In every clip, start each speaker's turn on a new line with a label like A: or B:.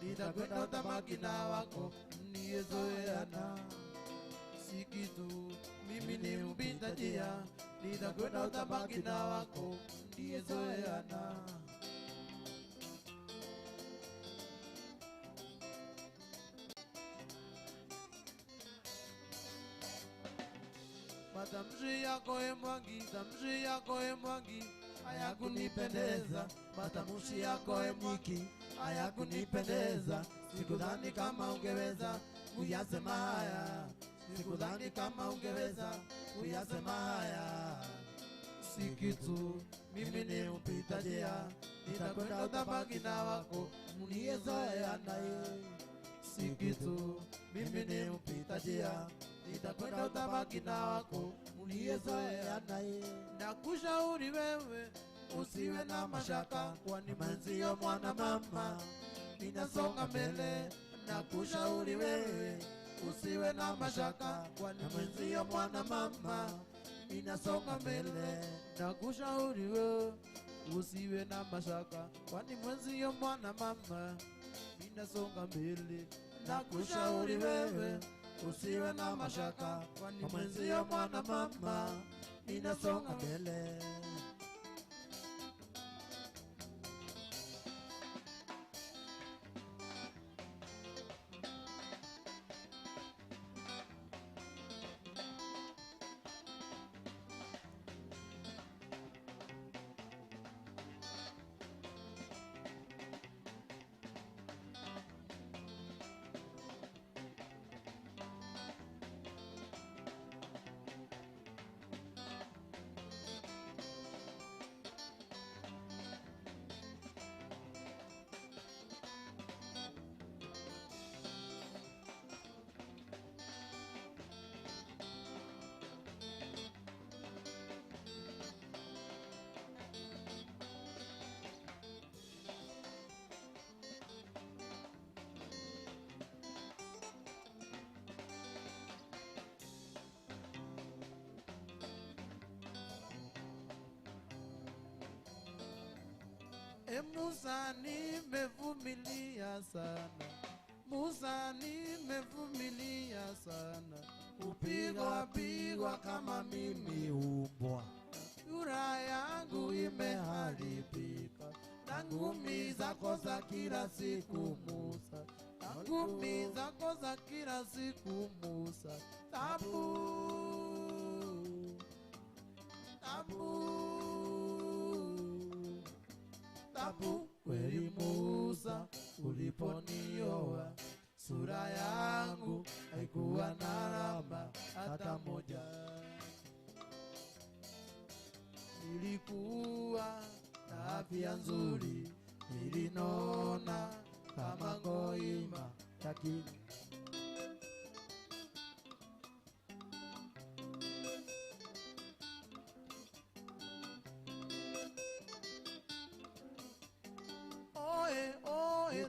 A: nitakwenda utabaki na wako mliyezoeana. Si kitu, mimi ni mpita njia, nitakwenda utabaki na wako mliyezoeana. Matamshi yako Mwangi, tamshi yako Mwangi, hayakunipendeza. Matamshi yako Mnyiki, hayakunipendeza. Sikudhani kama ungeweza kuyasema haya, sikudhani kama ungeweza kuyasema haya. Si kitu, mimi ni mpita njia, nitakwenda utabaki na wako mliyezoeana. Si kitu, mimi ni mpita njia, nitakwenda utabaki na wako mliyezoeana. Nakushauri wewe usiwe na mashaka, kwani mwenzio mwana mama ninasonga mbele. Nakushauri wewe usiwe na mashaka, kwani mwenzio mwana mama ninasonga mbele. Nakushauri wewe usiwe na mashaka, kwani mwenzio mwana mama ninasonga mbele. Nakushauri wewe usiwe na mashaka, kwani mwenzio mwana mama ninasonga mbele. Musa nimevumilia sana, Musa nimevumilia sana. Kupigwa kama mimi umbwa, sura yangu imeharibika na ngumi zako za kila siku Musa, na ngumi zako za kila siku Musa. Tabu, tabu, tabu kweli Musa, uliponioa sura yangu haikuwa na alama hata moja. Nilikuwa na afya nzuri, nilinona kama ngoima lakini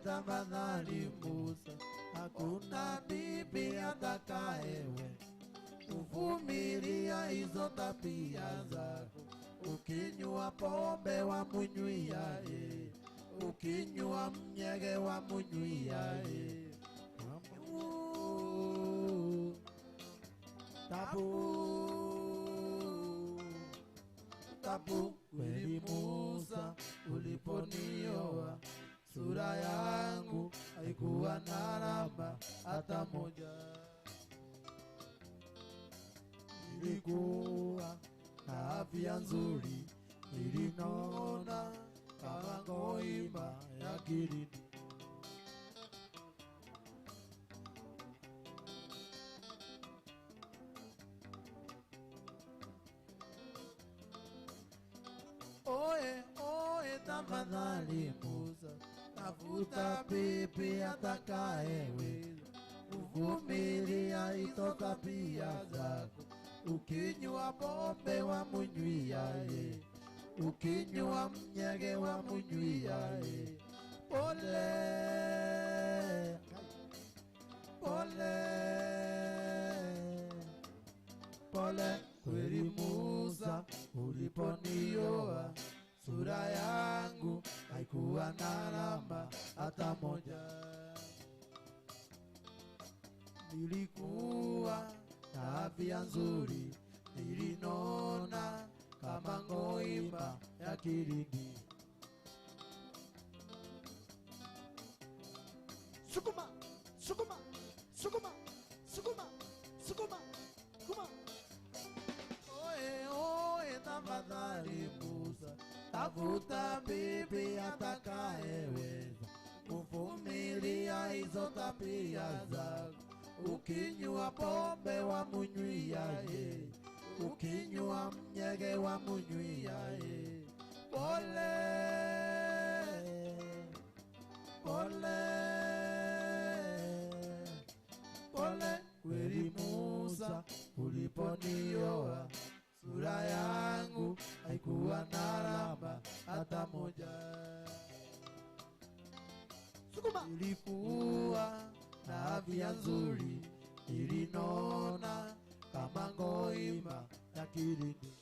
A: tafadhali Musa, hakuna bibi atakayewe kuvumilia hizo tabia zako. Ukinywa pombe wa munywia, ukinywa mnyege wa munywia. Tabu, tabu kweli Musa, uliponioa sura yangu haikuwa na alama hata moja. Nilikuwa na afya nzuri, nilinona kama ngoima ya Girini. Oe tafadhali Musa, tafuta bibi atakayeweza kuvumilia hizo tabia zako. Ukinywa pombe wa munywia, ukinywa mnyege wa munywia. Pole, pole, pole kweli Musa, uliponioa sura yangu haikuwa na alama hata moja. nilikuwa na afya nzuri, nilinona kama ngoimba ya Kirindi.
B: Sukuma, sukuma, sukuma, sukuma, sukuma, sukuma.
A: Oe, oe, tafadhali Musa, tafuta bibi atakayeweza kuvumilia hizo tabia zako. Ukinywa pombe wa munywiaye, ukinywa mnyege wa munywiaye. Pole, pole, pole kweli Musa, uliponioa sura yangu haikuwa na alama hata moja.
B: Sukuma.
A: Nilikuwa na afya nzuri, nilinona kama ngoima ya Kirindi.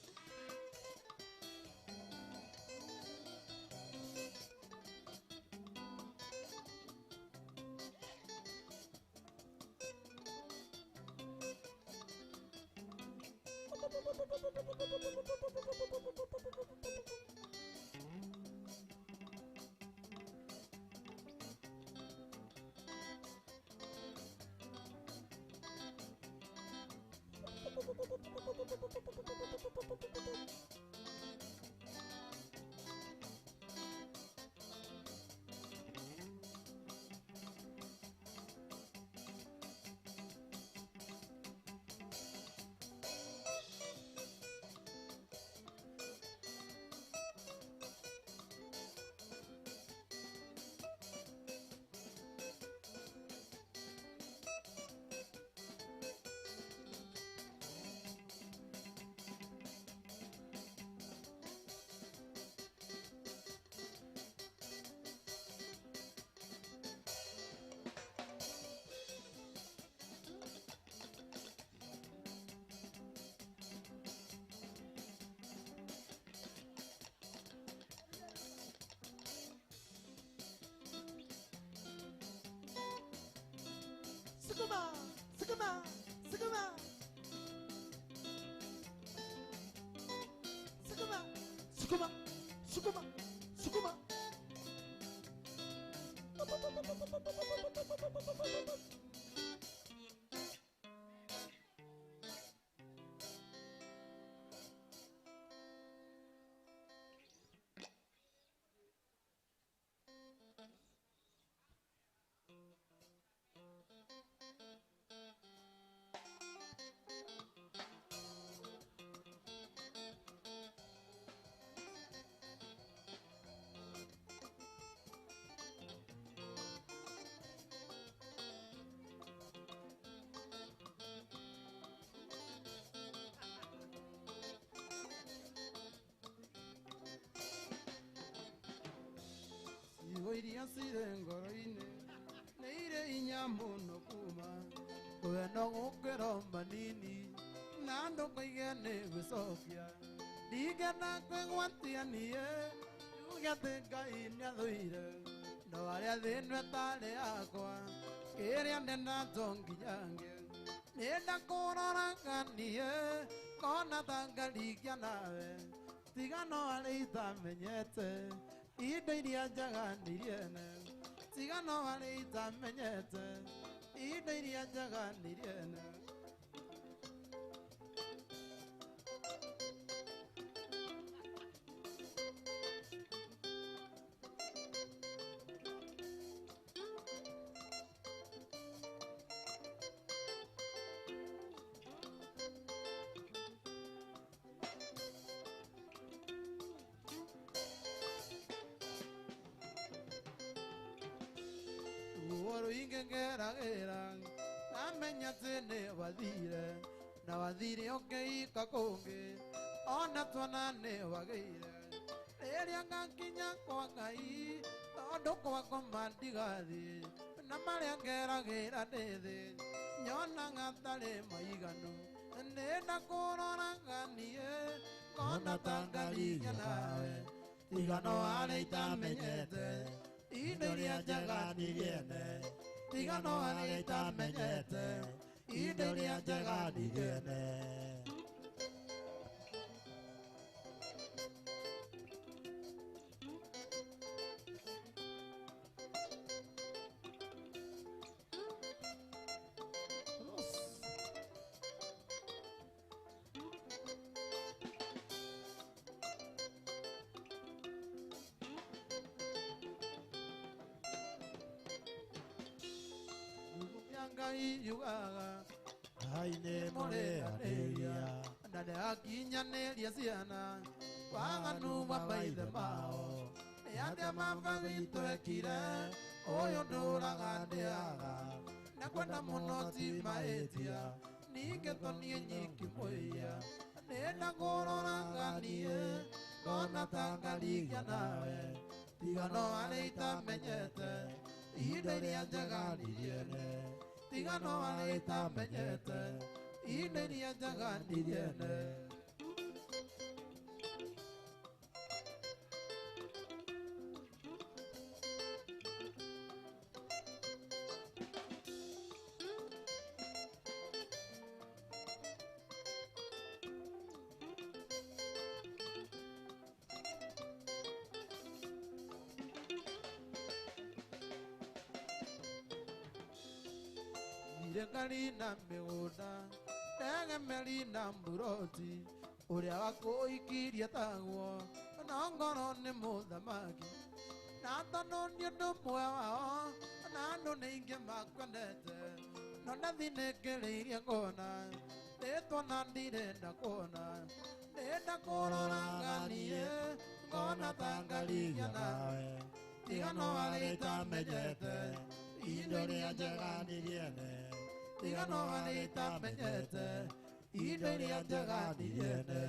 B: Sukuma, sukuma, sukuma. Sukuma, sukuma, sukuma, sukuma.
A: Iria sirengoroine, neire inyamuno kuma. Owe no gukero manini, nando kaigene gusofia. Digana kwegwatia nie, ugate Ngai niathuire. No aria thinu etari akwa, kiria ndenda tonginyange. Nenda kurora nganie, kona tangarikia nawe. Tigano aria itamenyete, indo iria njaga niriene. Tigano aria itamenyete, indo iria njaga niriene. Oro ingengera gera, amenya tene wathire, na wathire okeika kungi, ona twanane wageire. Riria ngakinya kwa Ngai, tondu kwakwa mandigathi, na maria ngeragira ndithi, nyona ngatari maiganu. Nenda kurora nganie, kona tangarikia nawe. Tigano aria itamenyete, indo iria njaga niriene. tigano arĩa itamenyete indo iria njega ndigene. Ngai yugaga
B: Ngai nĩ mũrĩanĩria
A: na nĩakinyanĩria ciana waganu wa maithe mao. Nĩ atĩa baba witũ ekire ũyũ ndũraga ndĩaga na kwenda mũno ti mahĩtia ningĩ toniĩ nyiki mwĩya nĩenda kũroraga niĩ ngona ta ngarigia nawe tigano arĩa itamenyete indo iria njega ndigene. Tigano arĩa itamenyete indo iria njega ndigene. Ngari na mĩgũnda ndegemeri na mburoti ũrĩa wakũikirie taguo no ngoro nĩ mũthamaki na tondũ nĩ ũndũ ũmwe wao na andũ nĩ aingĩ makwendete no nathi nĩngĩrĩirie ngona rĩtwa na ndirenda kuona ndĩrenda kũroraga niĩ ngona ta ngarigia nawe tigano arĩa itamenyete indo iria njega ndigene. Tigano arĩa itamenyete indo iria njega ndigene.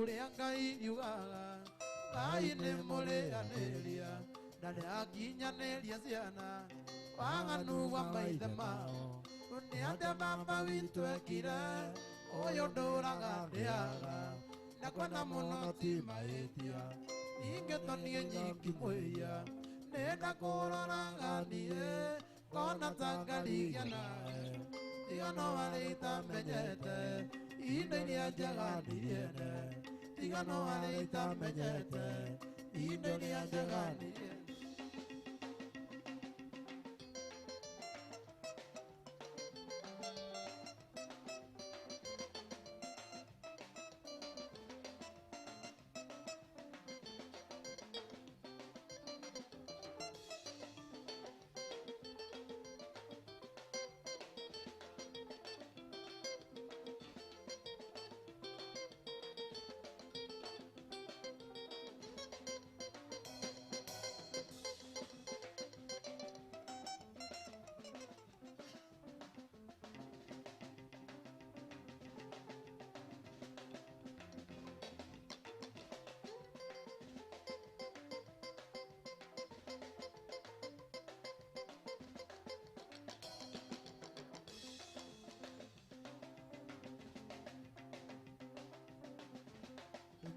A: Ũrĩa Ngai yugaga Ngai nĩ mũrĩanĩria na nĩakinyanĩria ciana waganu wa maithe mao. Nĩ atĩa baba witũ ekire ũyũ ndũraga ndĩaga na kwenda mũno ti mahĩtia ningĩ toniĩ nyiki mwĩya nĩenda kũroraga niĩ ngona ta ngarigia nawe tigano arĩa itamenyete indo iria njega ndigene. Tigano arĩa itamenyete indo iria njega ndigene.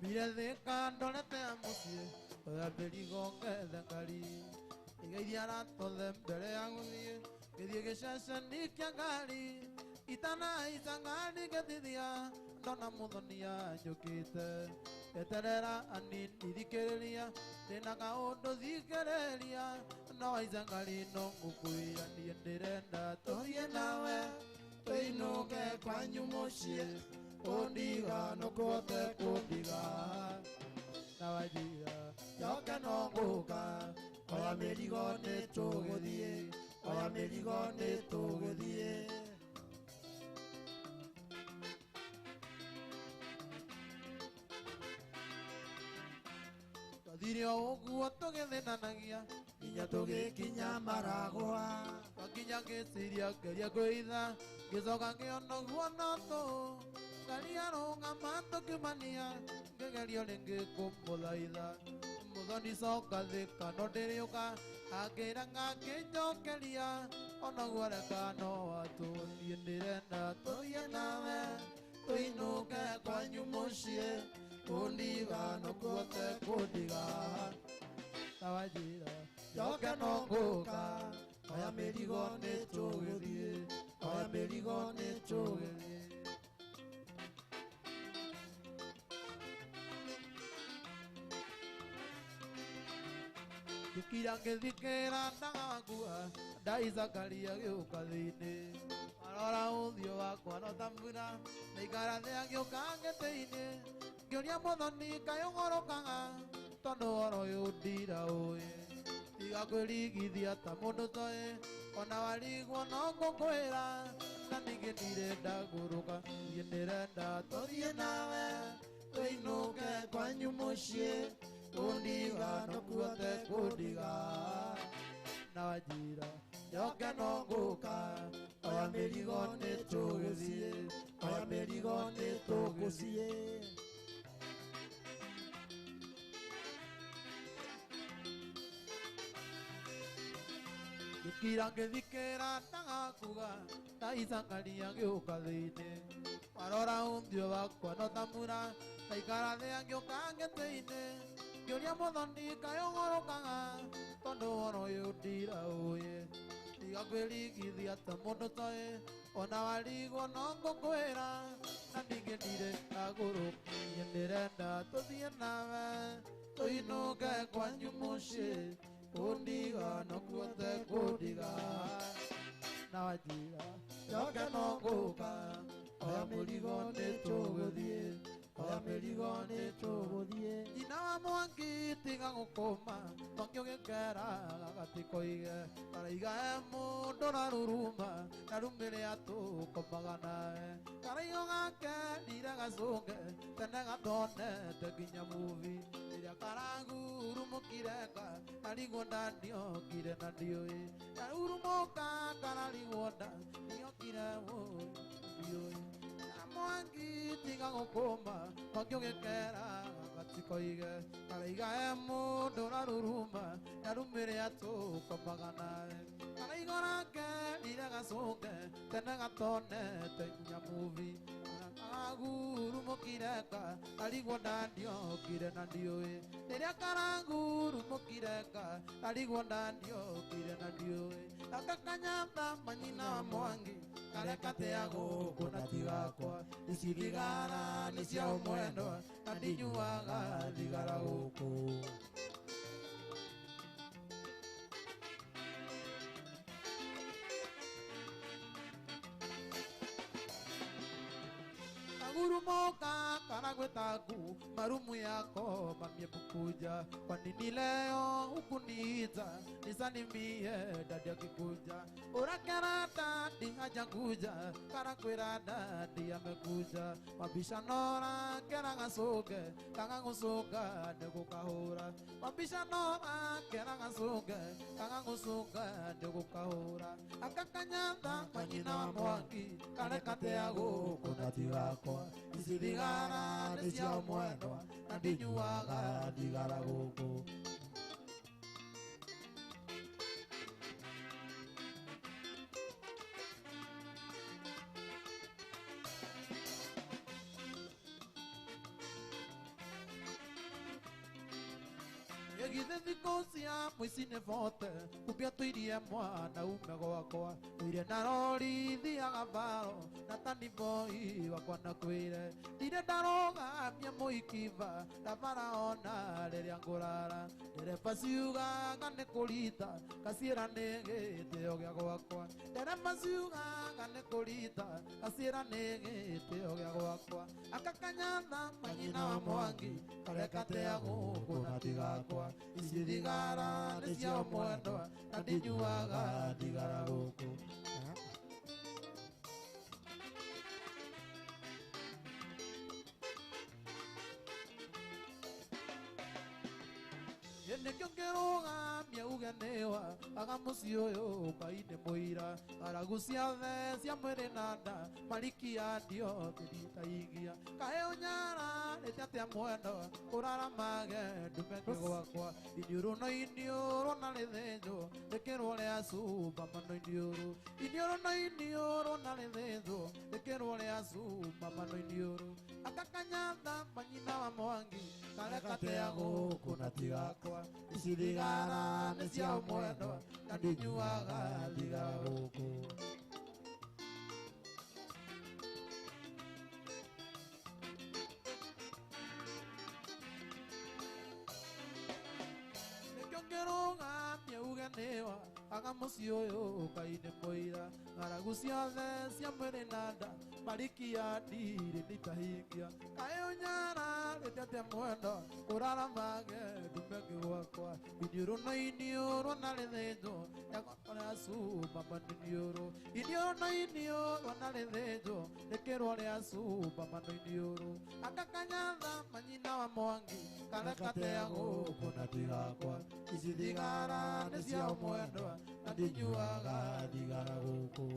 A: Mire thĩka ndorete mũciĩ oya mĩrigo ngethe ngari igeithia aratothe mbere ya gũthiĩ gĩthiĩ gĩceceni kĩa ngari itanaica ngari ngĩthithia ndona mũthonia njũkĩte eterera anini thikĩrĩria ndĩna kaũndũ thikĩrĩria no aica ngari no ngũkwĩra niĩ ndĩrenda tũthiĩ nawe tũinũke kwanyu mũciĩ Ondiga no kote kondiga na wajira yoke no ngoka oya mĩrigo nĩ tũgũthiĩ oya mĩrigo nĩ tũgũthiĩ. Twathire o ũguo tũgĩthĩnanagia nginya tũgĩkinya Maragwa nginya ngĩciria ngeria kwĩitha ngĩcoka ngĩona ũguo no tũ ngaria rũgama tũkĩmania ngĩgerio rĩngĩ kũmũthaitha mũthoni coka thĩ kano ndĩrĩũka akĩra ngakĩnjokeria onaguo reka no atũ niĩ ndĩrenda tũthiĩ nawe tũinũke kwanyu mũciĩ kũndiga no kuote kũndiga na wanjĩra njoke no ngũka oya mĩrigo nĩ tũgĩthiĩ oya mĩrigo nĩ tũgĩthiĩ Kira ngĩthikĩra ndagakua ndaicakaria gĩũka thĩinĩ arora ũthiũ wakwa no ta mbura ndaikara thĩ agĩũka ngĩtĩ-inĩ ngĩũria mũthoni kaĩ ũgũrũkaga tondũ ũhoro ũyũ ndiraũĩ tiga kwĩrigithia ta mũndũ toĩ ona warigwo no ngũkwĩra na ningĩ ndirenda ngũrũka niĩ ndĩrenda tũthiĩ nawe tũinũke kwanyu mũciĩ kũndiga no kuote kũndiga na wanjĩra njoke no ngũka oya mĩrigo nĩ tũgĩthiĩ oya mĩrigo nĩ tũgĩthiĩ ngĩkira ngĩthikĩra ndagakuga ndaicakaria gĩũka thĩinĩ warora ũthiũ wakwa no ta mbura ndaikara thĩ agĩũka ngĩtĩ-inĩ ngĩũria mũthoni kaĩ ũgũrũkaga tondũ ũhoro ũyũ ndiraũĩ tiga kwĩrigithia ta mũndũ toĩ ona warigwo no ngũkwĩra na ningĩ ndirenda ngũrũka niĩ ndĩrenda tũthiĩ nawe tũinũke kwanyu mũciĩ kũndiga no kuote kũndiga na wanjĩra njoke no ngũka oya mũrigo nĩ tũgũthiĩ oya mĩrigo nĩ tũgũthiĩ nyina wa Mwangi tiga gũkũma Mwangi ũgĩkera gagatikoige karaiga he mũndũ raruruma na rumĩrĩ atũkomaga nawe karaigo gake ndire gacũnge tene gatonete nginya muvi rĩrĩa karagurumũkire karigwo ndandiokire na ndiũĩ karurumũka kararigwo nda ndiokire ndiũĩ Mwangi tiga gũkũma Mwangi ũgĩkera gatikoige karaiga he mũndũ raruruma na rumĩrĩ atũkomaga nawe karaigo rake rire gacũnge tene gatonete nginya muvi karagurumũkire karigwo ndandiokire na ndiũĩ rĩrĩa karagurumũkire karigwo ndandiokire na ndiũĩ gaka kanyata manyina wa Mwangi kareka tea gũkũ na tigakwa ici thigara nĩ cia ũmwendwa na ndinyuaga thigara gũkũ Kagurumoka karagwetaku marumu yako mamie kukuja kwa nini leo hukuniita nisalimie dadi akikuja urakarata di haja kuja karakwira dadi amekuja mabishanora kera gasoge kanga gusoga nego kahora mabishanora kera gasoge kanga gusoga nego kahora akakanyanda manyina wa Mwangi karekate ago kunati wako ici thigara nĩ cia ũmwendwa na ndinyuaga thigara gũkũ Githe thikũ cia mũici nĩ bote kumbia tũirie mwana ume gwakwa tũire na rori thiaga mbaro na tani boy wakwa na kwĩre ndire ndarogamia mũikiva ndabara ona rĩrĩa ngũrara ndereba ciugaga nĩ kũrita gaciĩra nĩ gĩtĩo gĩa gwakwa ndereba ciugaga nĩ kũrita gaciĩra nĩ gĩtĩo gĩa gwakwa akakanyatha manyina wa Mwangi kareka tea gũkũ na tigakwa ici thigara nĩ cia ũmwendwa na ndinyuaga thigara gũkũ nĩkĩo ngĩrũgamia miaugenewa agamuci uyu Ngai ni muira aragu ciothe cia mwiri na nda marikia ndio thiritaingia kae unyara nĩte mwendo ũraramage ndume gwakwa iniũrũ na iniũrũ na rĩthĩnjwo rĩkĩrwo rĩa cumba mano iniũrũ iniũrũ na iniũrũ na rĩthĩnjwo rĩkĩrwo rĩa cumba mano iniũrũ akakanyatha manyina wa Mwangi karekatea gũkũ na tigakwa ici thigara nĩ cia mwendo na ndinyuaga thigara gũkũ nĩkĩongeroga miaugenewa agamuci ũyũ Ngai nĩ mũira ng'aragu ciothe cia mwĩrĩ na nda marikia ndirĩ nĩitahingia kaĩ ũnyara rĩtete mwendo ũraramage ndumenge gwakwa iniũrũ na iniũrũ na rĩthĩnjwo rĩa cumba mano iniũrũ iniũrũ na iniũrũ na rĩthĩnjwo rĩkĩrwo rĩa cumba mano iniũrũ akakanyatha manyina wa Mwangi karekatea gũkũ na tigakwa ici thigara nĩ cia mwendwa na ndinyuaga thigara gũkũ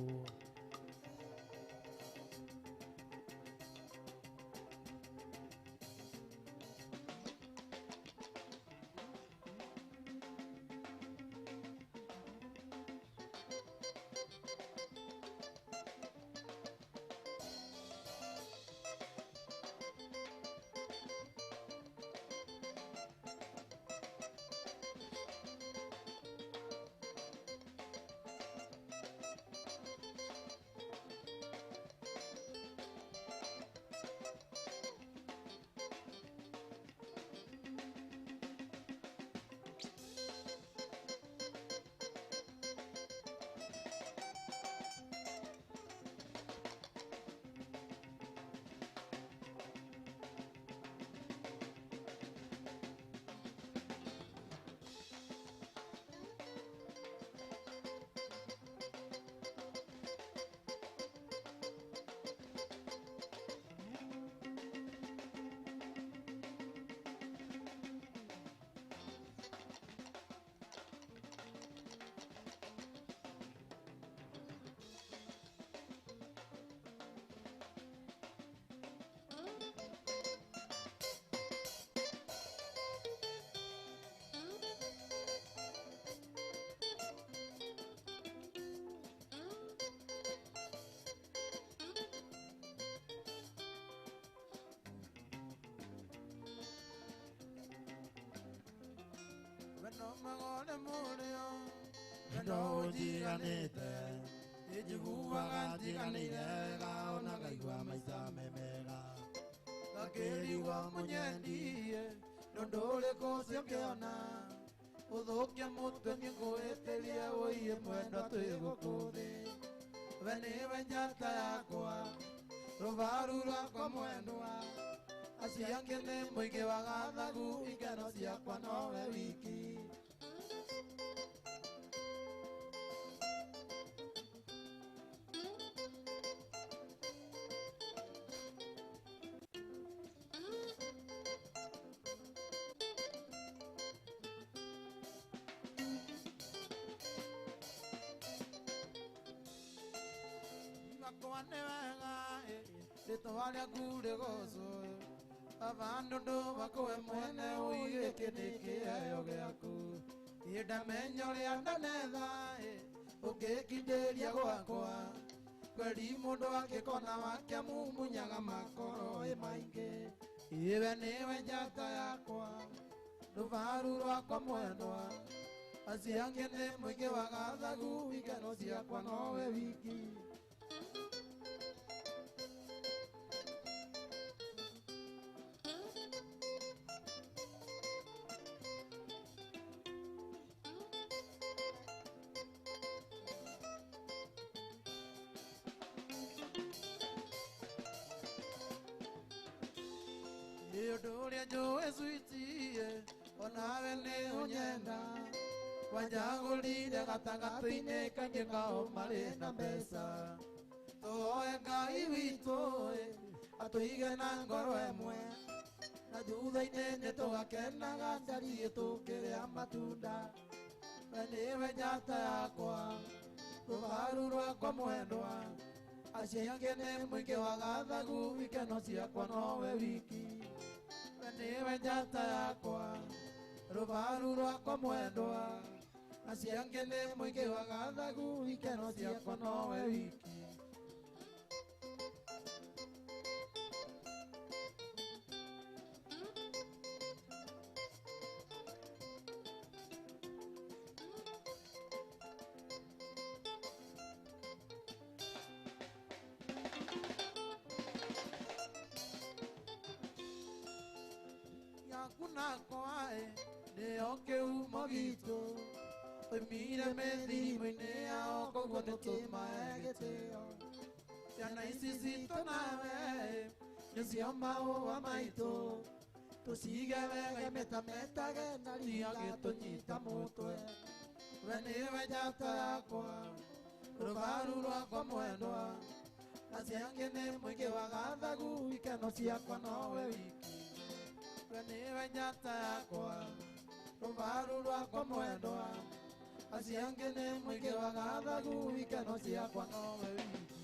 A: no magone murio no jiganite ijiguaga jiganire gaona gaigua maica memega gakĩrigwo mũnyendie ndũndũrĩ kũcio kĩona ũthũkia mũtwe nĩ ngũĩtĩrie ũiye mwendwa twĩ gũkũ thĩ we nĩwe njata yakwa rũbaru rwakwa mwendwa acio angĩ nĩ mũingĩ wa gathagu ikeno ciakwa nowe wiki Rĩtwa kure goco abandu ndũmakũwe mwene ũige kĩndĩ kĩheo gĩaku ndamenyo rĩa ndanetha ũngĩkindĩria gwakwa kweri mũndũ angĩkona wake mumunyaga makoro maingĩ iwe nĩwe njata yakwa rũbaru rwakwa mwendwa acio angĩ nĩ mũingĩ wa gathagu ikeno ciakwa nowe wiki Yodoria jo esuitie onawe ne unyenda wajagulire gatagato-inĩ kaingĩ kao marĩ na mbeca tũhoe Ngai witũ atũige na ngoro ĩmwe na thutha-inĩ nĩtũgakenaga njariĩ tũkĩrĩa matunda niwe njata yakwa rũbaru rwakwa mwendwa acio angĩ nĩ mũingĩ wa gathagu ikeno ciakwa nowe wiki we niwe njata yakwa rũbaru rwakwa mwendwa acio angĩ nĩ mũingĩ wa gathagu ikeno ciakwa nowe wiki kuna kwae nĩo kĩhumo gitũ oimire mĩthimo-inĩ yao koguo nĩtũmahe gĩtĩo ciana ici citũ nawe nĩcio maũa maitũ tũcige wega imetametage na ria gĩtũnyita mũtwe we nĩwe njata yakwa rũbaru rwakwa mwendwa acio angĩ nĩ mũingĩ wa gathagu ikeno ciakwa nowe wiki we niwe njata yakwa rũbaru rwakwa mwendwa acio angĩ nĩ mũingĩ wa gathagu ikeno ciakwa nowe wiki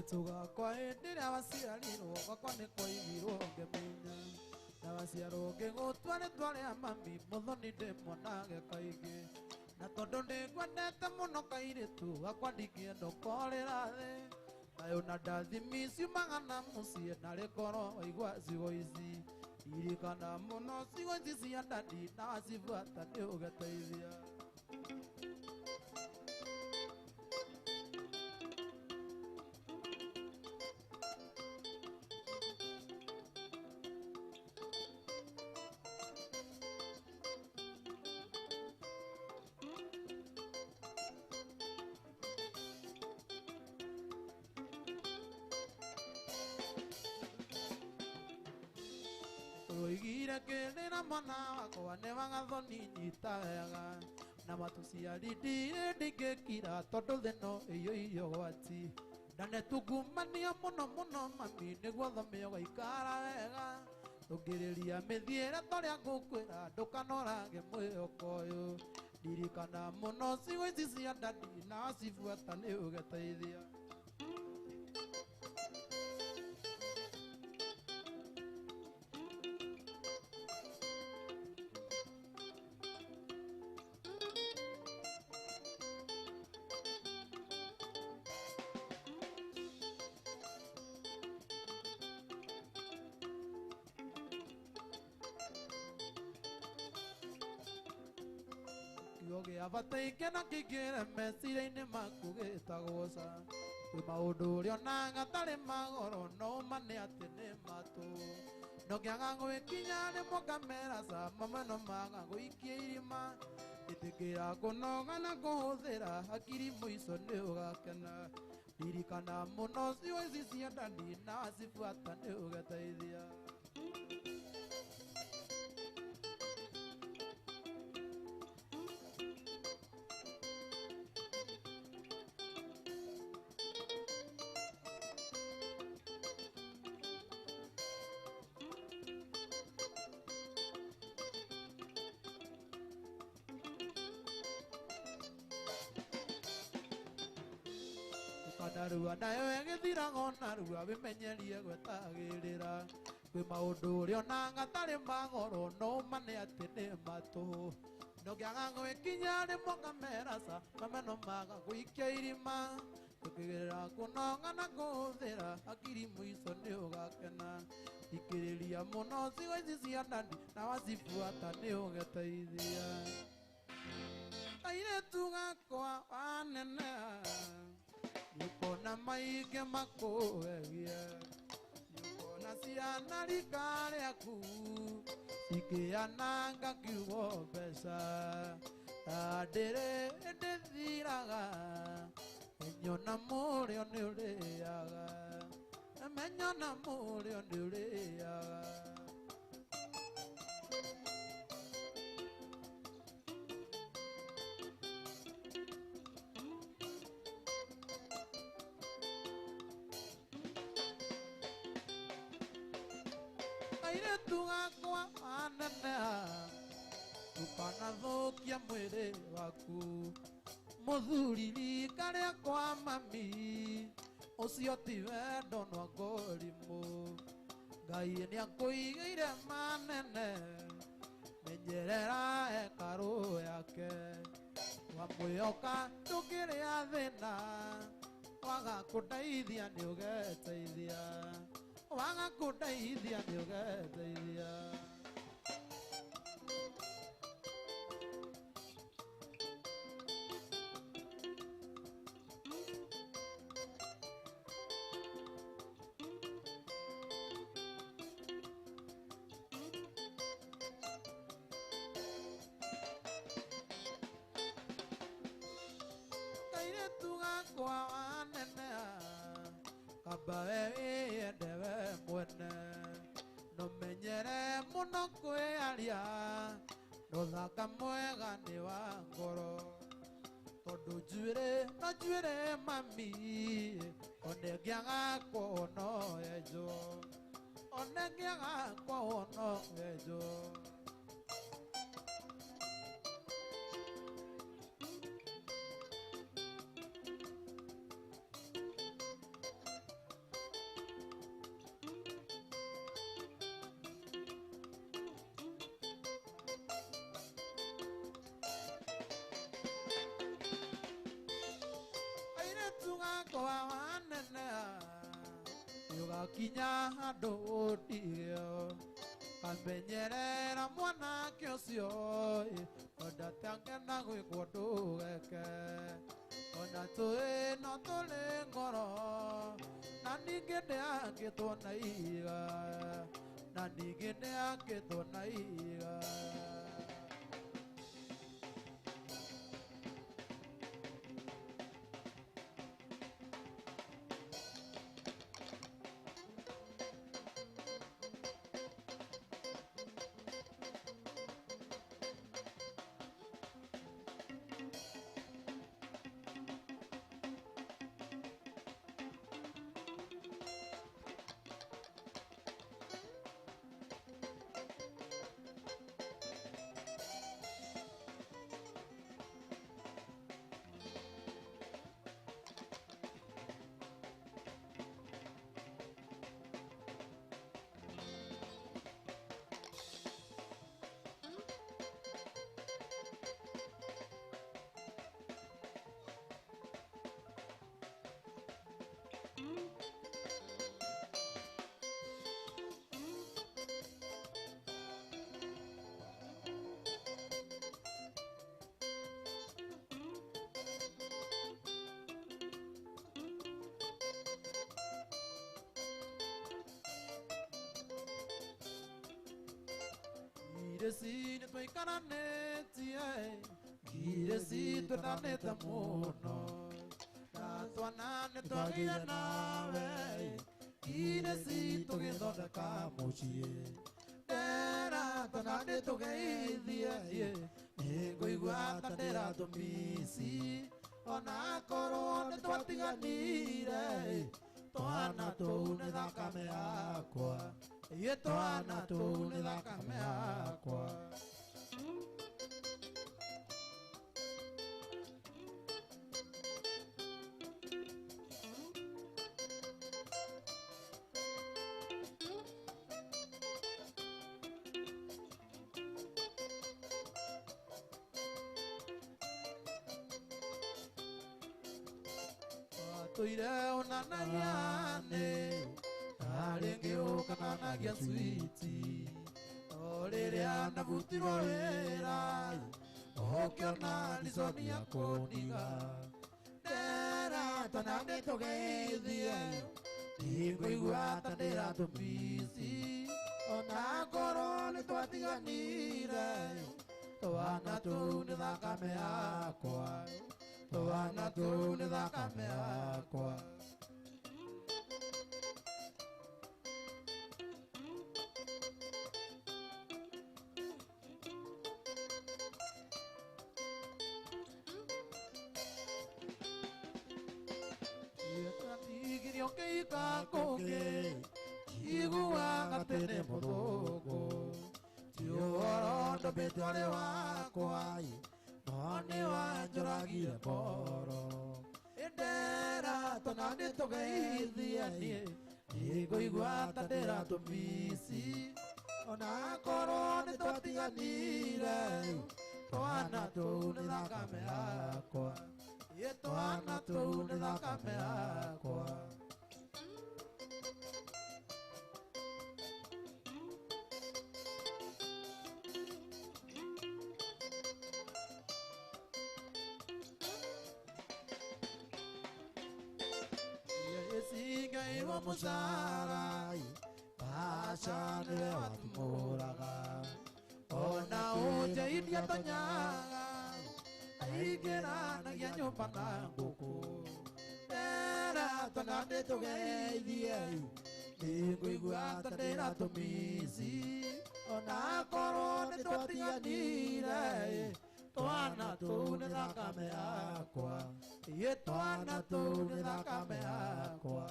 A: Tugakwa hĩndĩ ĩrĩa waciarirwo gwakwa nĩ kwaigirwo ngĩmenya na waciarwo ngĩgũtua rĩtwa rĩa mami mũthoni ndĩmuonage kaingĩ na tondũ nĩngwendete mũno kairĩtu gakwa ndingĩenda ũkorĩra thĩ nayo na ndathimi ciumaga na mũciĩ narĩ ngoro waigua ciugo ici ririkana mũno ciugo ici cia ndandi na wacibuata nĩ ũgeteithia Roigire kĩrĩra mwana wakwa nĩ wagathoni nyita wega na matuciari ndirĩ ndingĩkira tondũ thĩno ĩiyũirio gwati na nĩtungumania mũno mũno mami nĩguo thomio gaikara wega tũngĩrĩria mĩthiĩre tũrĩa ngũkwĩra ndũkanorage mwĩhoko ũyũ ririkana mũno ciugo ici cia ndandi na wacibuata nĩ ũgeteithia abataike na kĩingĩre meciria-inĩ maku gĩtagwoca kwĩ maũndũ ũrĩa onaga tarĩ magoro no ma nĩ atĩ nĩ matũ ndũngĩaga gwĩkinya rĩmwe kamera sama mano maga gũikia irima ĩtĩkĩra kũnoga na kũhũthĩra hakiri mũico nĩ ũgakena ririkana mũno ciugo ici cia ndandi na wacibuata nĩ ũgeteithia narua nayo ĩgĩthiraga narua wĩmenyerie gwetagĩrĩra kwĩ maũndũ ũrĩa onaga tarĩ magoro no ma nĩ atĩ nĩ matũ ndũngĩaga gwĩkinya rĩmwe kameraca mameno maga gũikia irima tũkĩgerera kũnoga na kũhũthĩra hakiri mũico nĩ ũgakena thikĩrĩria mũno ciugo ici cia ndandi na wacibuata nĩ ũgeteithia kaire tugakwa anene yuko na maige makoegia yuko na ciana rika rĩaku cikiananga kiugo mbeca ndĩrĩ ndĩthiraga menyona mũrĩo nĩ ũrĩaga menyona mũrĩo nĩ ũrĩaga kaire tugakwa anene tukanathukia mwĩrĩ waku mũthuri rika rĩakwa mami ũcio ti wendo no ngũrimũ Ngai nĩakũigĩire manene menyerera hekarũ yake wamwĩhoka ndũkĩrĩa thĩna waga kũndeithia nĩũgeteithia waga kũndeithia nĩũgeteithia kaire tugakwa anene kamba weyendewe mwene nomenyere mũno kwĩaria nothaka mwega nĩ wa ngoro tondũ njuĩrĩ mami onengĩaga kuona wenjo onengĩaga kuona wenjo tugakwa wanene yugakinya handũ ũndigio kamenyerera mwanake ũcio onda tangena gwĩkwo ndũgeke ona tũĩ no tũrĩ ngoro na ningĩ nĩakĩtwo na iga na ningĩ nĩakĩtwo na iga Giresi twaikaranĩtie giresi twendanĩte mũno na twana nĩtwagĩire nawe giresi tũgĩthondeka mũciĩ ndera twana nĩtũgeithie nĩngũigua ta ndĩratũmici ona korwo nĩtwatiganire twana tũu nĩ thakame yakwa twana tũu nĩ thakame yakwa tũire onanagiane rĩngĩ ũkananagia switi o rĩrĩa ndabutirwo wĩra Okiona lisonia koniga Dera tanane togeithie Nĩngũigua ta ndĩratũmisi Ona ngoro nĩtwatiganire Twana tũu nĩ thakame yakwa Twana tũu nĩ thakame yakwa Keika koke Igua tene modoko Tioro ndo betwale wakwai None wanjoragire poro Endera tonane togeithia nie Igua tandera tumisi Ona koro nĩtwatiganire Twana tũu nĩ thakame yakwa Twana tũu nĩ thakame yakwa Singairwo mũcarai Pashanire watumũraga Ona ũnjainia tonyaga Aingĩranagia nyũmba na ngũkũ Ndera twana nĩtũgeithie Nĩngũigua ta ndĩratũmisi Ona korwo nĩtwatiganire Twana tũu nĩ thakame yakwa Twana tũu nĩ thakame yakwa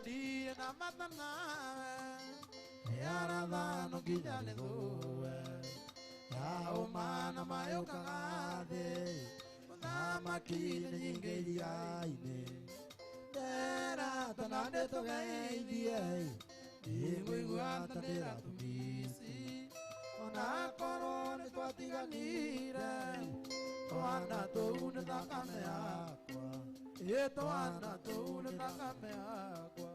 A: Ndiye na matana Yaradhano nginya nĩthũe Yaumana mayũkaga thĩ Mũthamaki nĩ nyingĩ iria-inĩ Ndera twana nĩtũgeithie Nĩngũigua ta ndĩratũmisi Ona korwo nĩtwatiganire Twana tũu nĩ thakame yakwa Twana tũu nĩ thakame yakwa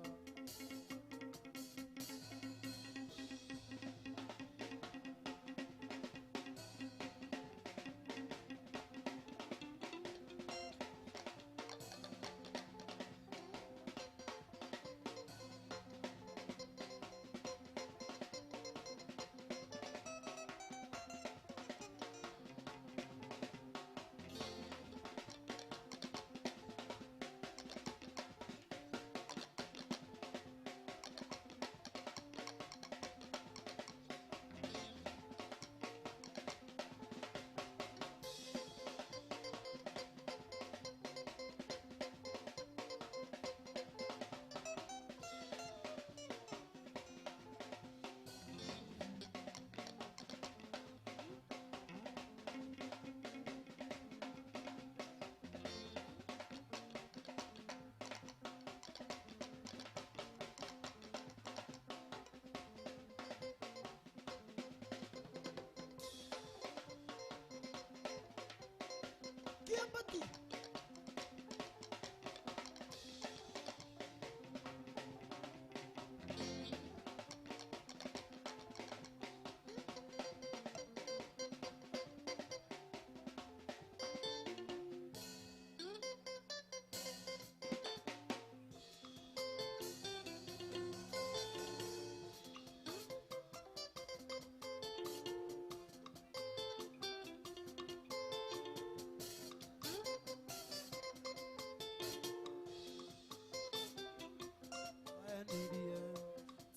A: Kiambati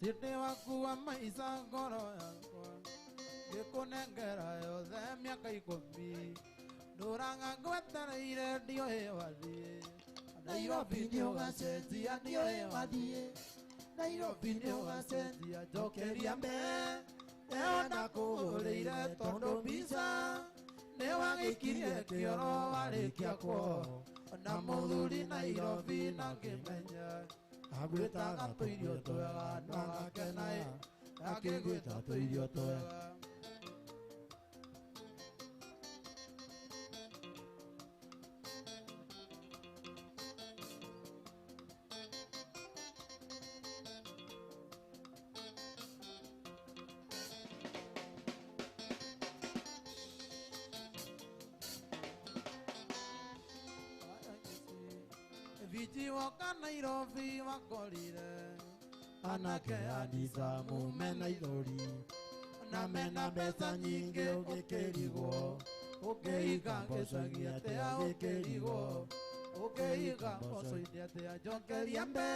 A: Sirte wakuwa maisha ngoro yakwa Gĩkũnengera yothe mĩaka 10 Ndũranga ngwetereire ndioĩ wathiĩ Nairobi nĩũgacenjia ndioĩ wathiĩ Nairobi nĩũgacenjia njokeria me Nĩona kũgũrĩire tondũ mbica Nĩwagĩikirie kĩoro warĩkia kwao Na mũthuri Nairobi na ngĩmenya Agwĩtaga tũirio twega no gakenaĩ Akĩgwĩta tũirio twega Fiji woka Nairobi wakorire
B: anake Adisa mumena ithori na mena mbeca nyingĩ ũgĩkĩrigwo
A: ũkĩiga gĩcagi atĩa ũkĩrigwo ũkĩiga mboco-inĩ atĩa njokeria mbe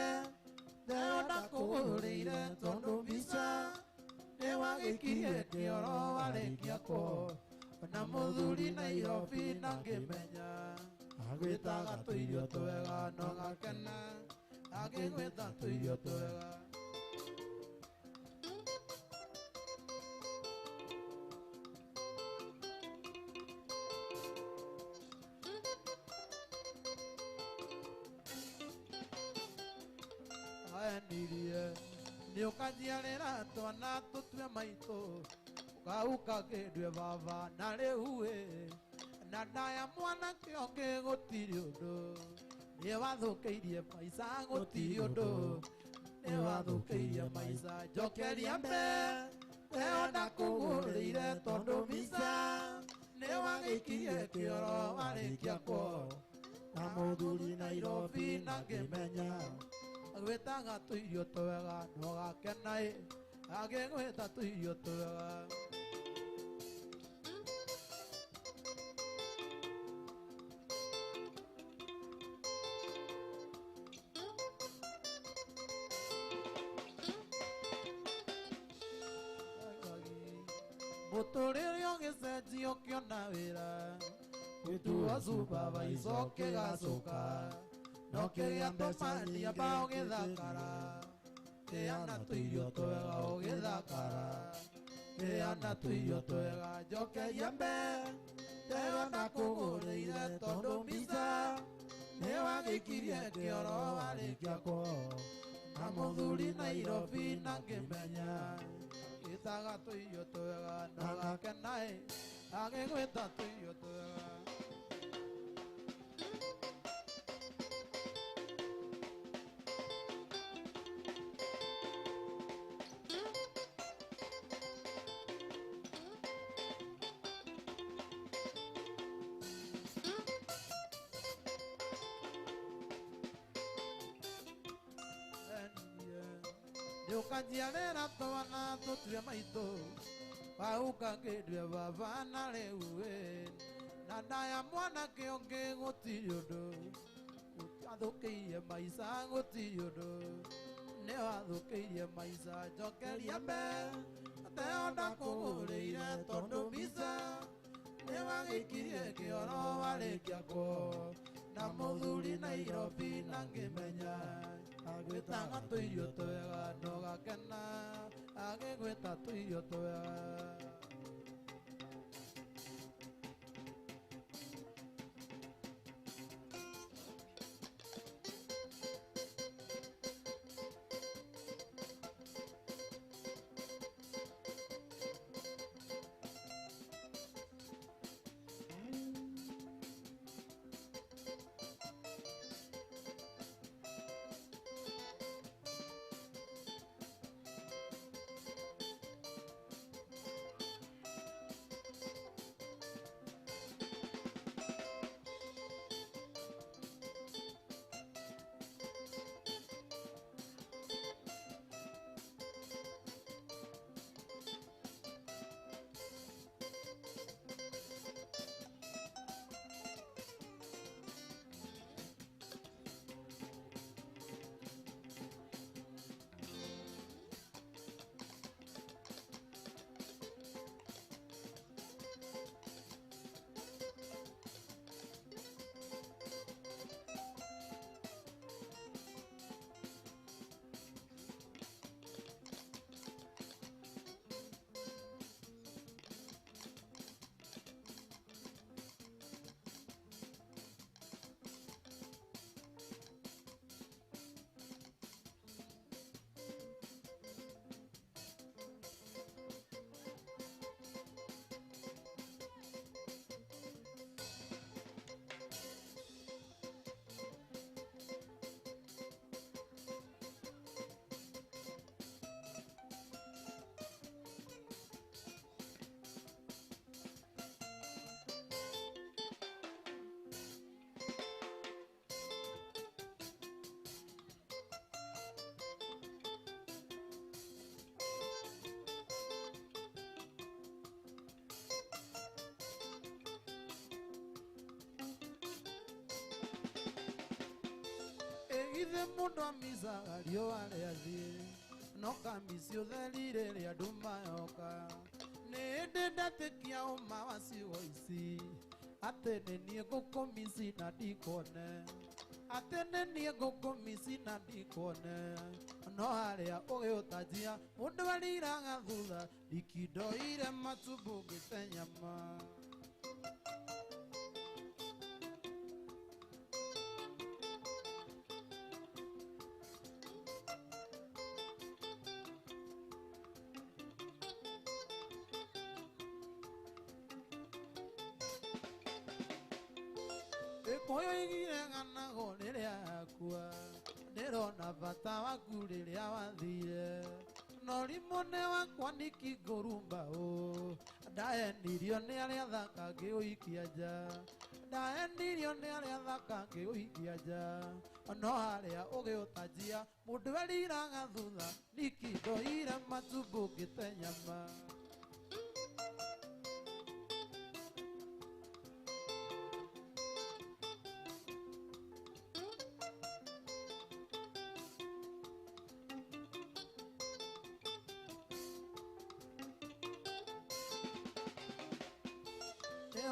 A: Theo ndakũgũrĩire tondũ mbica nĩ wagĩkirie kĩoro warĩkia kwo na mũthuri Nairobi na ngĩmenya agwĩtaga tũirio twega no gakena agĩgwĩta tũirio twega nirie nĩ ũkanjiarĩra twana tũtue maitũ ũkauka kĩndue baba na rĩu na ndaya mwanake ũngĩ gũtirĩ ũndũ nĩ wathũkĩirie maica gũtirĩ ũndũ nĩ wathũkĩirie maica njokeria mbe Theo ndakũgũrĩire tondũ mbica nĩ wagĩikirie kĩoro warĩkia kwo
B: na mũthuri Nairobi na ngĩmenya
A: agwĩtaga tũirio twega no gakena agĩgwĩta tũirio twega mũtũrĩre ũgĩcenjio ũkĩona wĩra gwĩtuo supervisor ũkĩgacũka no kĩrĩa tũmania mbaũ gĩthakara kĩana tũirio twega ũgĩthakara kĩana tũirio twega njokeria mbe Theo ndakũgũrĩire tondũ mbica nĩ wagĩikirie kĩoro warĩkia kwo na mũthuri Nairobi na ngĩmenya gĩtaga tũirio twega na gakena agĩgwĩta tũirio twega ũkanjiarĩra twana tũtue maitũ wauka kĩndue baba na rĩu na ndaya mwanake ũngĩ gũtirĩ ũndũ wathũkĩirie maica gũtirĩ ũndũ nĩ wathũkĩirie maica njokeria mbe Theo ndakũgũrĩire tondũ mbica nĩ wagĩikirie kĩoro warĩkia kwo na mũthuri Nairobi na ngĩmenya agwĩtaga tũirio twega no gakena agĩgwĩta tũirio twega ithe mundu amicaga riũa rĩathiĩ no kamicio therire rĩa nduma yoka nĩ hĩndĩ ndatĩkia ũma wa ciugo ici atĩ nĩ niĩ ngũkũmici na ndikone atĩ nĩ niĩ ngũkũmici na ndikone no harĩa ũgĩũtanjia mũndũ ariraga thutha ikindoire matumbũngĩte nyama Ĩkũyũ igire ng'anago rĩrĩa yakua ndĩrona bata waku rĩrĩa wathire no rimone wakwa niki ngũrumba ndahendirio nĩ arĩa thaka ngĩũikia nja ndahendirio nĩ arĩa thaka ngĩũikia nja no harĩa ũgĩũtanjia mũndũ eriraga thutha niki ndoire matumbũngĩte nyama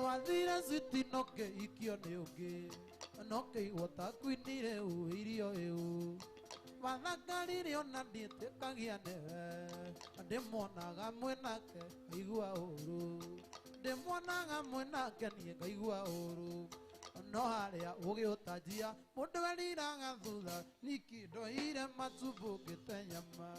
A: wathire citinoke ikio nĩ ũngĩ no kĩigua ta kuinire irio ĩu wathakarire ona ndiĩtĩkagia nĩwe ndĩmuonaga mwĩnake ngaigua ũũru ndĩmuonaga mwĩnake niĩ ngaigua ũũru no harĩa ũgĩũtanjia mũndũ eriraga thutha niki ndoire matumbũngĩte nyama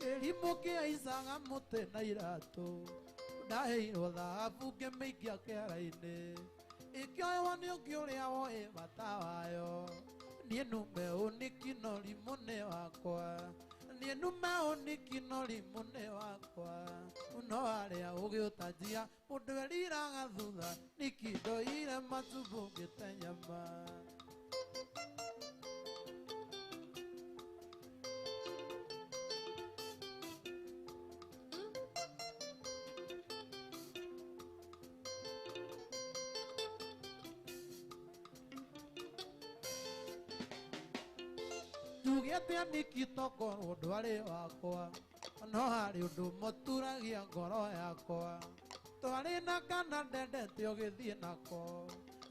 A: Kĩrimũ kĩaicaga mũtĩ na iratũ ndaheirwo thahabu ngĩmĩikia kĩara-inĩ ĩkĩoywo nĩ ũngĩ ũrĩa woĩ bata wayo niĩ nume ũniki no rimũ nĩ wakwa niĩ nume ũniki no rimũ nĩ wakwa no harĩa ũgĩũtanjia mũndũ eriraga thutha niki ndoire matumbũngĩte nyama Tugiete niki tokorwo ndwarĩ wakwa no harĩ ũndũ mũturagia ngoro yakwa twarĩ na kana ndendete ũgĩthiĩ nako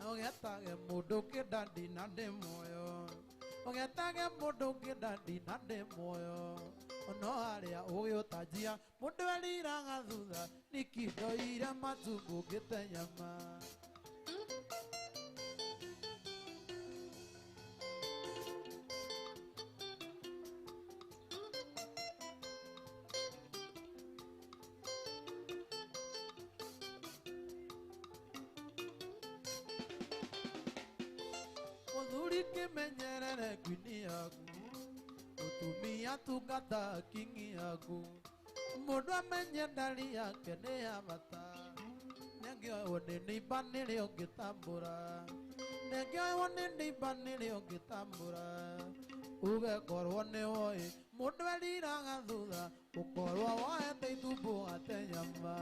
A: ũgetage mũndũ kĩndandi na ndĩ muoyo ũgetage mũndũ kĩndandi na ndĩ muoyo no harĩa ũgĩũtanjia mũndũ eriraga thutha niki ndoire matumbũngĩte nyama Mũthuri kĩmenyerere ngui yaku mũtumia tungata kingi yaku mũndũ amenye ndari yake nĩ ya bata nĩangĩoywo nĩ nĩimba nĩrĩ ũngĩtambũra nĩangĩoywo nĩ nĩimba nĩrĩ ũngĩtambũra ũgekorwo nĩ woĩ mũndũ eriraga thutha ũkorwo woete itumbũngate nyama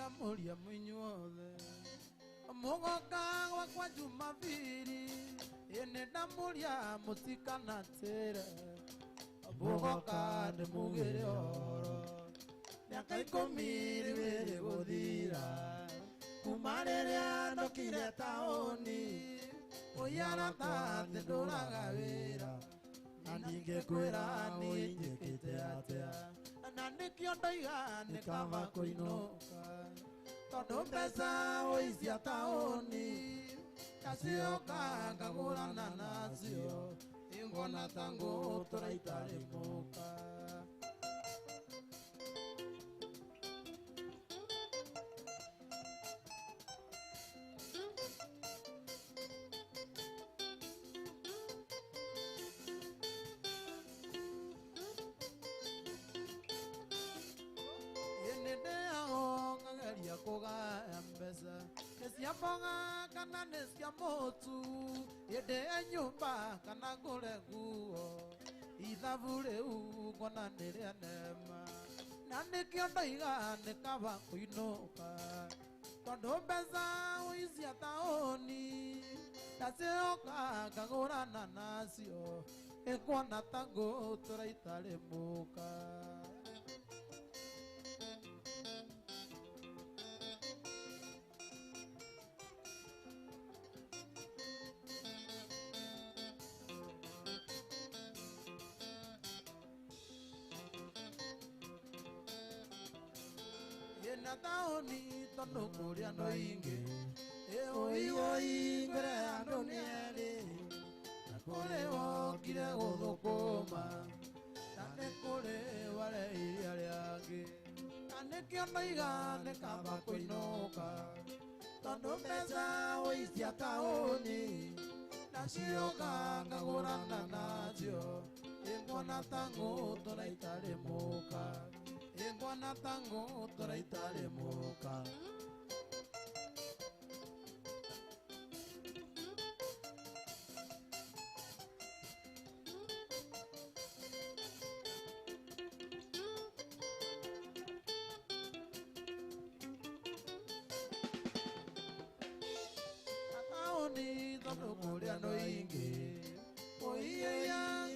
A: ndamuria mwinyuothe mugoka gwakwa Jumapili ene ndamuria musikanatire mugoka ndimugire oro miaka 12 guthira kuma riria ndokire taoni uyara tate nduraga wira na ndingikwira ni njikite atia na nikio ndoiga nikaba kuinuka tondu mbeca uicia taoni ngacioka ngagurana nacio ingona tangu turaitarimuka Siaponga kana nesia motu yede nyumba kana gure guo ithavure ugona nere nema nane kiondoiga nekaba kuinuka tondu mbeca uisia taoni ndacioka ngagurana nacio ikuona tangu turaitarimuka na taoni tondu kuria no ingi oi ngore andu nieri na kuri wokire guthukuma na ni kuri ware iria riangi na nikio ndoiga nikaba kuinuka tondu mbeca uicia taoni nacioka ngagurana nacio ingona tangu turaitarimuka ingona tangu turaitarimuka taoni tondu kuria no ingi oiye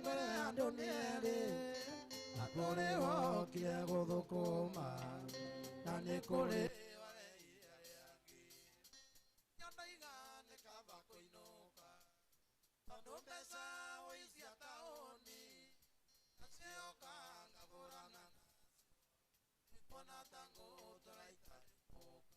A: ngore andu nieri kuri wokire guthukuma na ni kuri ware iria riangi ndoiga nikaba kuinuka tondu mbeca uicia taoni nacioka ngagurana ikona tangu turaitarimuka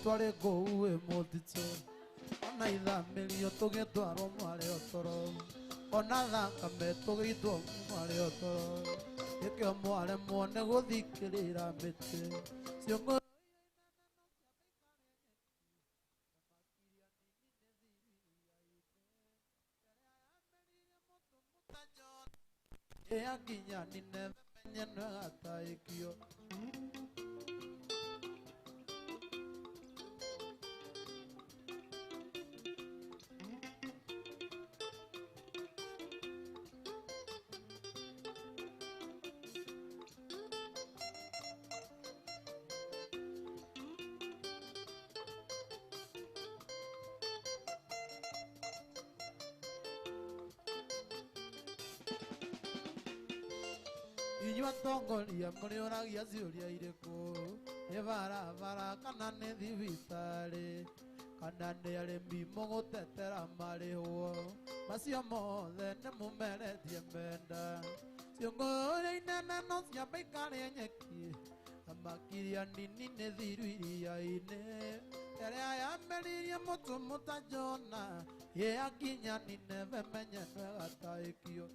A: twari kuu mutito ona ithamirio tugitwarwo mwari otoro ona thakame tugitwo mwari otoro nikio mware mwone guthikirira miti ciongo yakinya nine menye nagataikio inyua tongoria muri oragia ciuria iriku ni barabara kana ni thibitari kana ni arimi mugutetera marihwo Macio mothe nĩ mũmeretie menda ciongore inene no ciambaikare nyeki amakiria nini nĩ thiru iria-inĩ ĩrĩa yambĩrĩirie mũtũmũ ta Jona yakinya Nineve menye no ĩgataĩkio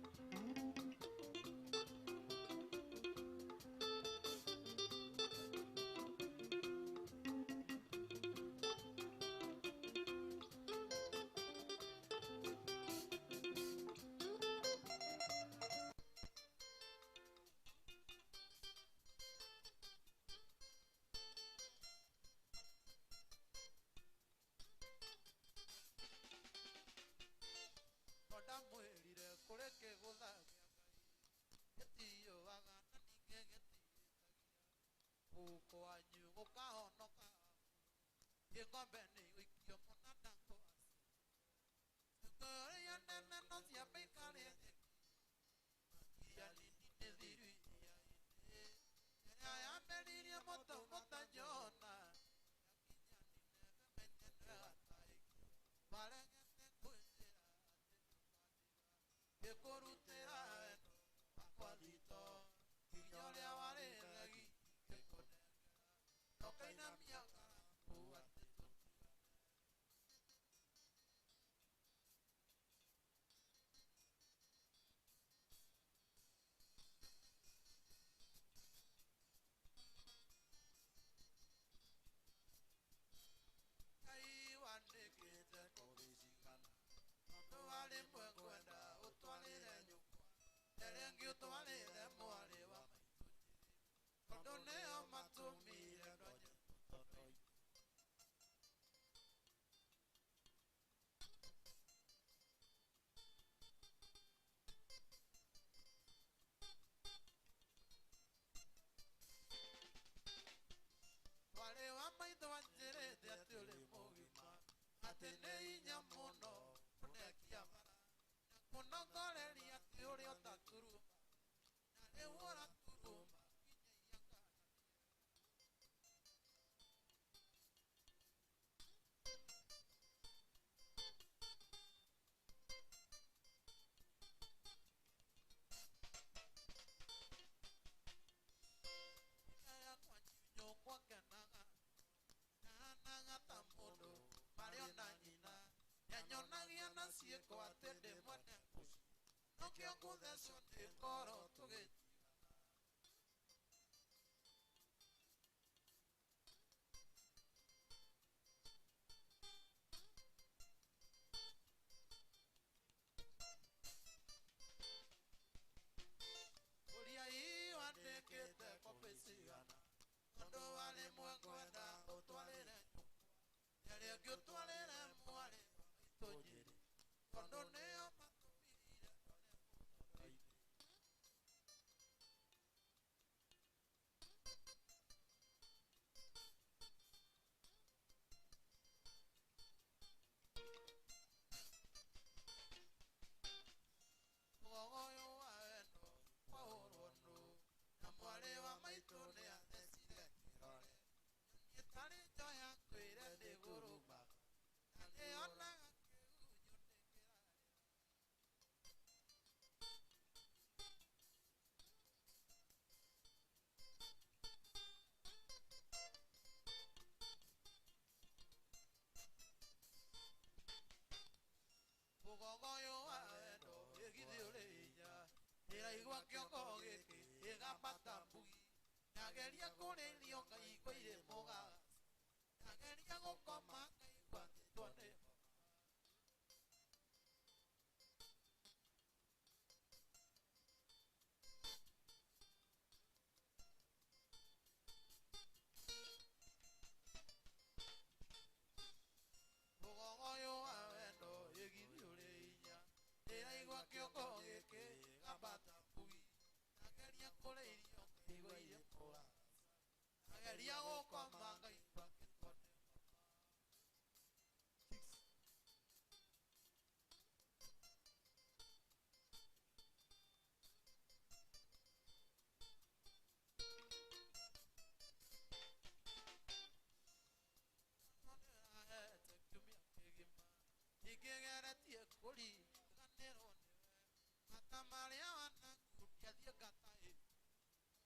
A: Maria wana kutia dia katai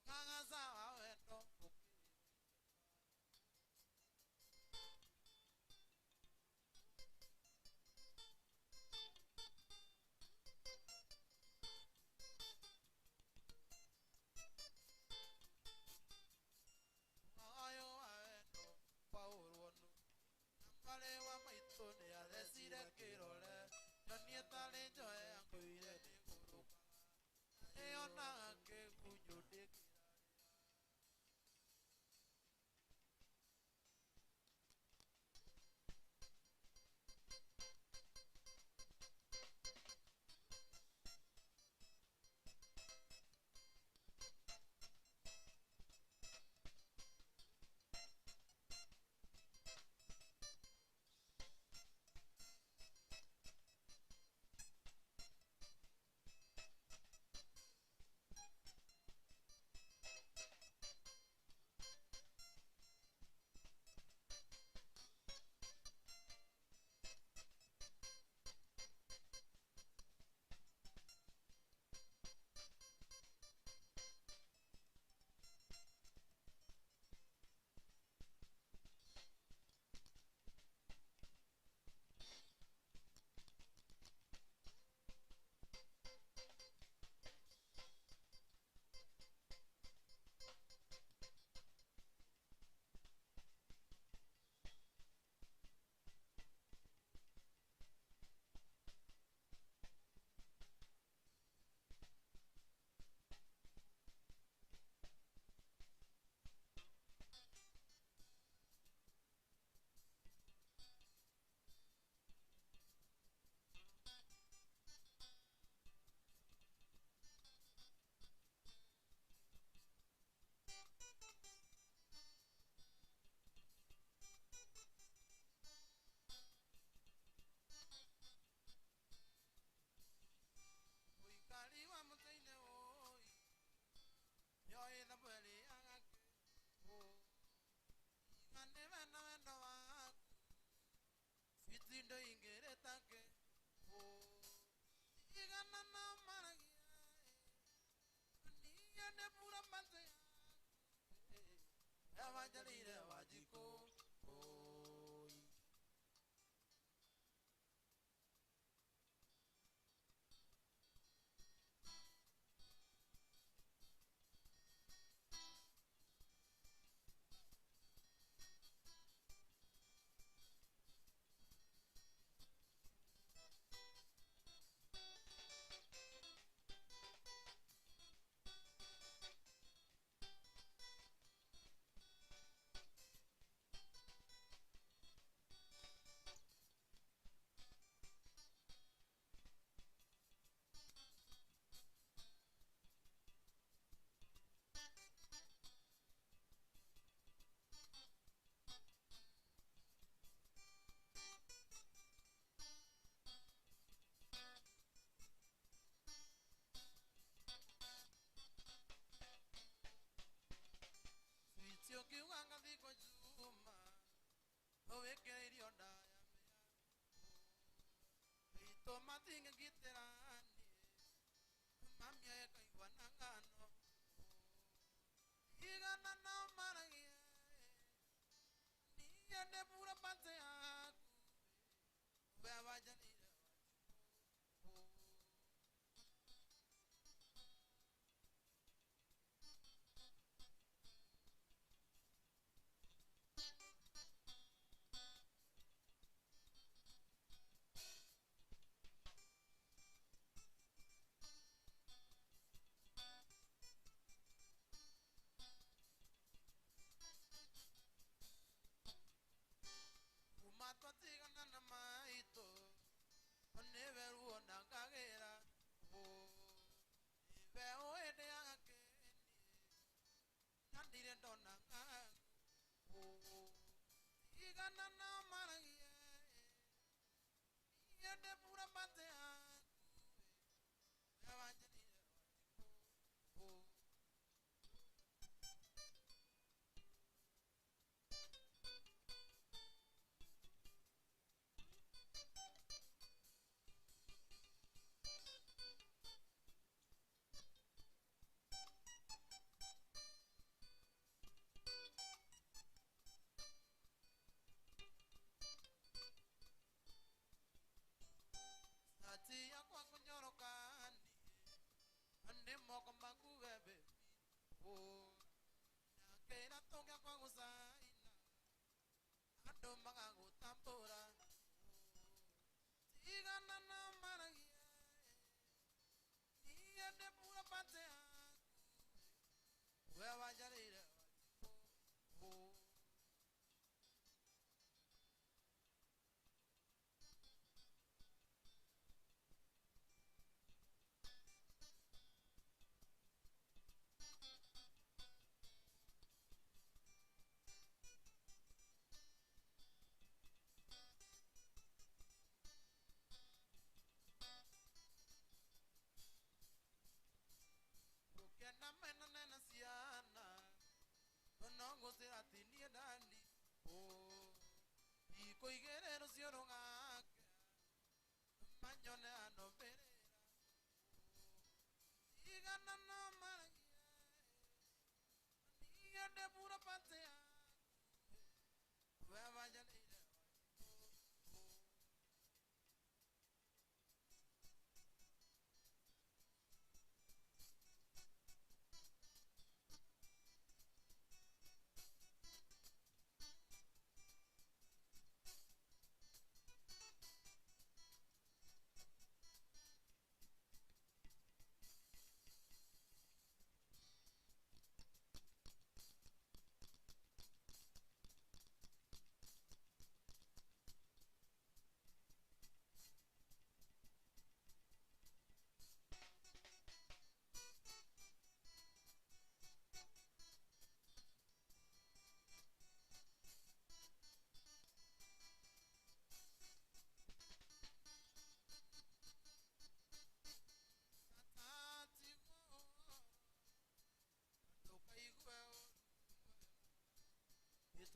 A: nganga sawa wendo ayo wendo pauro no ngale wa maitone ya desire kirole jonieta le joe anguire de guru eona ke kujude uikali wa mutaine oi yo ina bali anga o ngane vena vendo waku fitindo ingere take o igana na maragia niya ne pura mate evangelire wajiko oi Sio kiwanga dhiko juma Oweke irionda ya mea Ito matinga giterani Mamia eka iwana ngano Igana na maragia Niya ne pura pate aku Beba janira Umatwa tigana na maito Oneveru onangagera Ibe oede agakeni Nandire ndona ngangu Igana na maragia Yende pura pate aku Evangelire wajiko ni moko makuwe baby oh nakera tonga kwa gusaina ando magagutambura tigana na maragia niende pura pate wewe wajarire oh na mena nena siana nongo sera tinie dandi oh iko igerero sioro ngake manyone ano perera igana na maragia niye de pura patea we vaya leira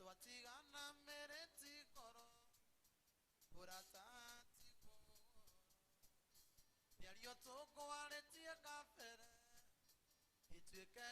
A: Watigana mereti koro Uratati koro Yario toko aretie kafere Ituike